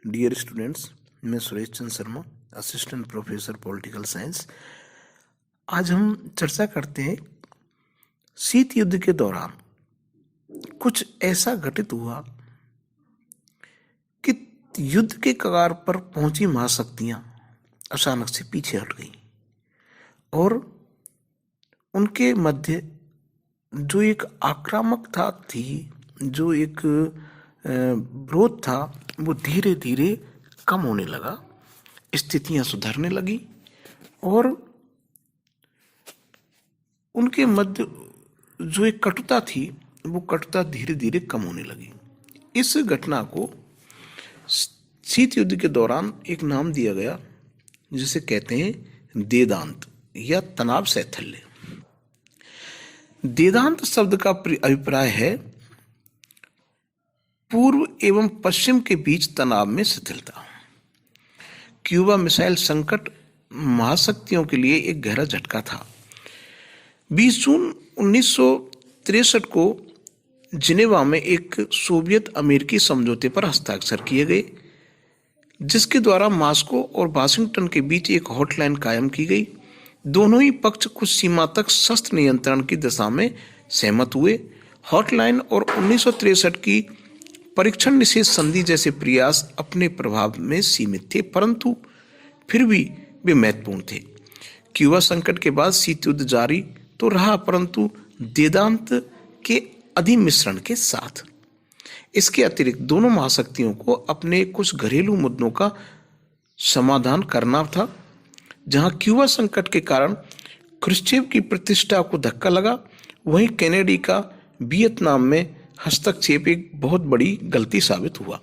Dear students, मैं Suresh Chandra Sharma, assistant professor political science. आज हम चर्चा करते हैं शीत युद्ध के दौरान कुछ ऐसा घटित हुआ कि युद्ध के कगार पर पहुंची महाशक्तियां अचानक से पीछे हट गई और उनके मध्य जो एक आक्रामकता थी, जो एक विरोध था, वो धीरे धीरे कम होने लगा। स्थितियां सुधरने लगी और उनके मध्य जो एक कटुता थी, वो कटुता धीरे धीरे कम होने लगी। इस घटना को शीत युद्ध के दौरान एक नाम दिया गया जिसे कहते हैं देदांत या तनाव शैथिल्य। देदांत शब्द का अभिप्राय है पूर्व एवं पश्चिम के बीच तनाव में शिथिलता। क्यूबा मिसाइल संकट महाशक्तियों के लिए एक गहरा झटका था। 20 जून 1963 को जिनेवा में एक सोवियत अमेरिकी समझौते पर हस्ताक्षर किए गए, जिसके द्वारा मॉस्को और वाशिंगटन के बीच एक हॉटलाइन कायम की गई। दोनों ही पक्ष कुछ सीमा तक शस्त्र नियंत्रण की दिशा में सहमत हुए। हॉटलाइन और 1963 की परीक्षण निषेध संधि जैसे प्रयास अपने प्रभाव में सीमित थे, परंतु फिर भी वे महत्वपूर्ण थे। क्यूबा संकट के बाद शीत युद्ध जारी तो रहा, परंतु देदांत के अधिमिश्रण के साथ। इसके अतिरिक्त दोनों महाशक्तियों को अपने कुछ घरेलू मुद्दों का समाधान करना था। जहां क्यूबा संकट के कारण क्रुश्चेव की प्रतिष्ठा को धक्का लगा, वहीं केनेडी का वियतनाम में हस्तक्षेप एक बहुत बड़ी गलती साबित हुआ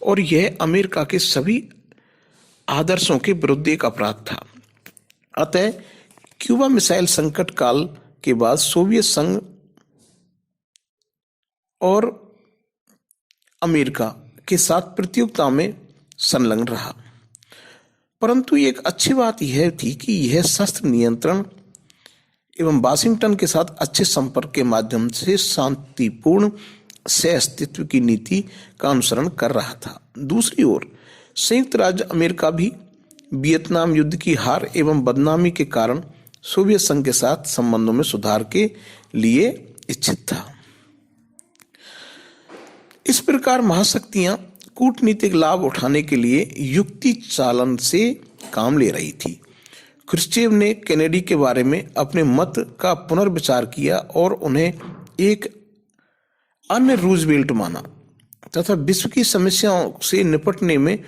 और यह अमेरिका के सभी आदर्शों के विरुद्ध एक अपराध था। अतः क्यूबा मिसाइल संकट काल के बाद सोवियत संघ और अमेरिका के साथ प्रतियोगिता में संलग्न रहा, परंतु एक अच्छी बात यह थी कि यह शस्त्र नियंत्रण एवं वाशिंगटन के साथ अच्छे संपर्क के माध्यम से शांतिपूर्ण सह-अस्तित्व की नीति का अनुसरण कर रहा था। दूसरी ओर संयुक्त राज्य अमेरिका भी वियतनाम युद्ध की हार एवं बदनामी के कारण सोवियत संघ के साथ संबंधों में सुधार के लिए इच्छित था। इस प्रकार महाशक्तियां कूटनीतिक लाभ उठाने के लिए युक्ति चालन से काम ले रही थी। क्रुश्चेव ने केनेडी के बारे में अपने मत का पुनर्विचार किया और उन्हें एक अन्य रूजवेल्ट माना तथा विश्व की समस्याओं से निपटने में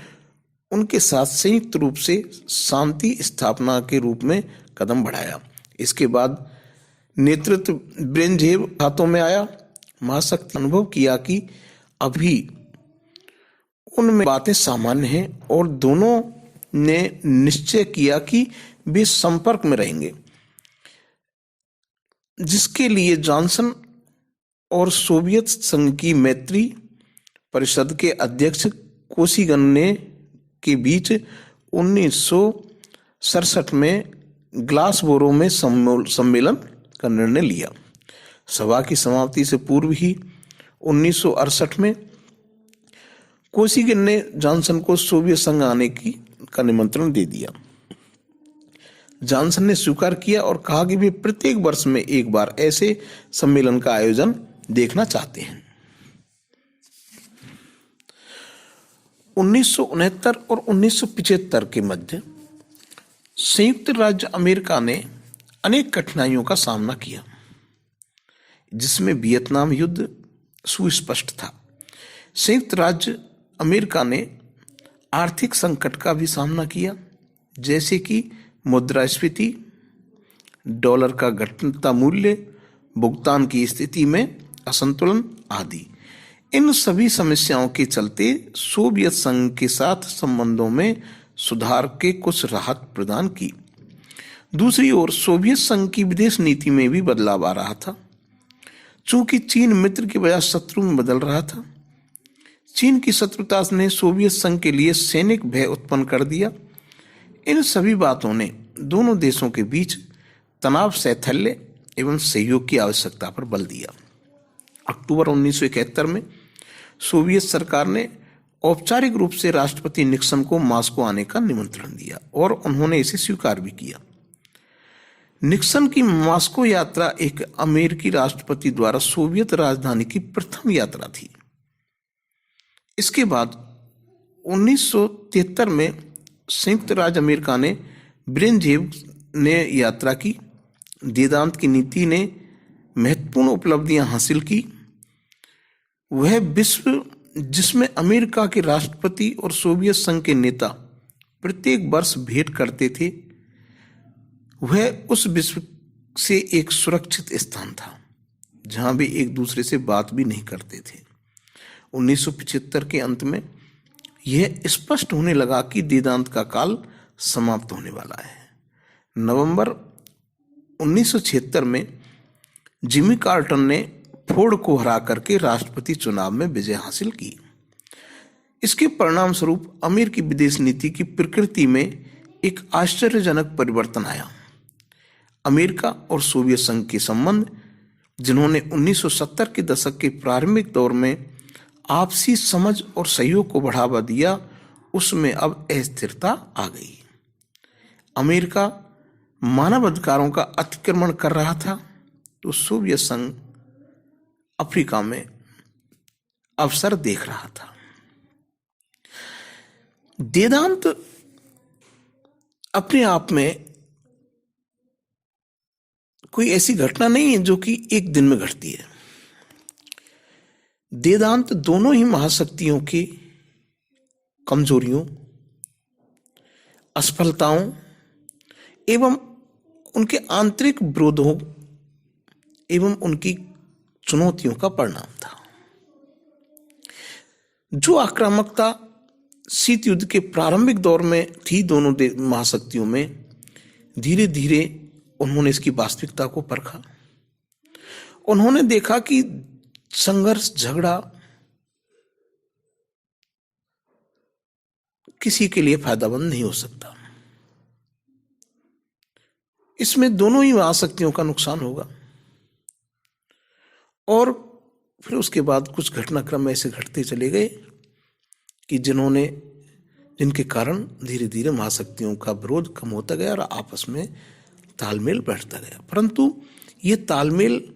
उनके साथ संयुक्त रूप से शांति स्थापना के रूप में कदम बढ़ाया। इसके बाद नेतृत्व ब्रेजनेव हाथों में आया। महाशक्ति अनुभव किया कि अभी उनमें बातें सामान्य हैं और दोनों ने निश्चय किया कि वे संपर्क में रहेंगे, जिसके लिए जॉनसन और सोवियत संघ की मैत्री परिषद के अध्यक्ष कोसिगिन के बीच 1967 में ग्लासगोरो में सम्मेलन का निर्णय लिया। सभा की समाप्ति से पूर्व ही 1968 में कोसिगिन ने जॉनसन को सोवियत संघ आने का निमंत्रण दे दिया। जॉनसन ने स्वीकार किया और कहा कि वे प्रत्येक वर्ष में एक बार ऐसे सम्मेलन का आयोजन देखना चाहते हैं। 1969 और 1975 के मध्य संयुक्त राज्य अमेरिका ने अनेक कठिनाइयों का सामना किया, जिसमें वियतनाम युद्ध सुस्पष्ट था। संयुक्त राज्य अमेरिका ने आर्थिक संकट का भी सामना किया, जैसे कि मुद्रास्फीति, डॉलर का घटता मूल्य, भुगतान की स्थिति में असंतुलन आदि। इन सभी समस्याओं के चलते सोवियत संघ के साथ संबंधों में सुधार के कुछ राहत प्रदान की। दूसरी ओर सोवियत संघ की विदेश नीति में भी बदलाव आ रहा था। चूंकि चीन मित्र के बजाय शत्रु में बदल रहा था, चीन की शत्रुता ने सोवियत संघ के लिए सैनिक भय उत्पन्न कर दिया। इन सभी बातों ने दोनों देशों के बीच तनाव शैथिल्य एवं सहयोग की आवश्यकता पर बल दिया। अक्टूबर 1971 में सोवियत सरकार ने औपचारिक रूप से राष्ट्रपति निक्सन को मॉस्को आने का निमंत्रण दिया और उन्होंने इसे स्वीकार भी किया। निक्सन की मॉस्को यात्रा एक अमेरिकी राष्ट्रपति द्वारा सोवियत राजधानी की प्रथम यात्रा थी। इसके बाद 1973 में संयुक्त राज्य अमेरिका ने ब्रेजनेव ने यात्रा की। वेदांत की नीति ने महत्वपूर्ण उपलब्धियां हासिल की। वह विश्व जिसमें अमेरिका के राष्ट्रपति और सोवियत संघ के नेता प्रत्येक वर्ष भेंट करते थे, वह उस विश्व से एक सुरक्षित स्थान था जहां वे एक दूसरे से बात भी नहीं करते थे। 1975 के अंत में यह स्पष्ट होने लगा कि वेदांत का काल समाप्त होने वाला है। नवंबर 1976 में जिमी कार्टर ने फोर्ड को हरा करके राष्ट्रपति चुनाव में विजय हासिल की। इसके परिणाम स्वरूप अमेरिकी विदेश नीति की प्रकृति में एक आश्चर्यजनक परिवर्तन आया। अमेरिका और सोवियत संघ के संबंध, जिन्होंने 1970 के दशक के प्रारंभिक दौर में आपसी समझ और सहयोग को बढ़ावा दिया, उसमें अब अस्थिरता आ गई। अमेरिका मानवाधिकारों का अतिक्रमण कर रहा था तो सोवियत संघ अफ्रीका में अवसर देख रहा था। वेदांत अपने आप में कोई ऐसी घटना नहीं है जो कि एक दिन में घटती है। वेदांत दोनों ही महाशक्तियों की कमजोरियों, असफलताओं एवं उनके आंतरिक विरोधों एवं उनकी चुनौतियों का परिणाम था। जो आक्रामकता शीत युद्ध के प्रारंभिक दौर में थी दोनों महाशक्तियों में, धीरे धीरे उन्होंने इसकी वास्तविकता को परखा। उन्होंने देखा कि संघर्ष, झगड़ा किसी के लिए फायदेमंद नहीं हो सकता। इसमें दोनों ही महाशक्तियों का नुकसान होगा। और फिर उसके बाद कुछ घटनाक्रम ऐसे घटते चले गए कि जिनके कारण धीरे धीरे महाशक्तियों का विरोध कम होता गया और आपस में तालमेल बैठता गया। परंतु ये तालमेल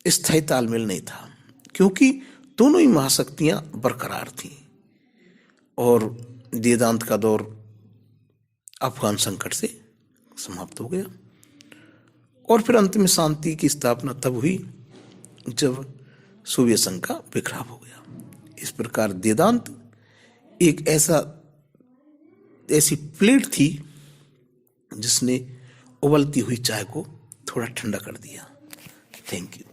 स्थायी तालमेल नहीं था, क्योंकि दोनों ही महाशक्तियां बरकरार थीं। और वेदांत का दौर अफगान संकट से समाप्त हो गया और फिर अंत में शांति की स्थापना तब हुई जब सोवियत संघ का बिखराव हो गया। इस प्रकार वेदांत एक ऐसी प्लेट थी जिसने उबलती हुई चाय को थोड़ा ठंडा कर दिया। Thank you.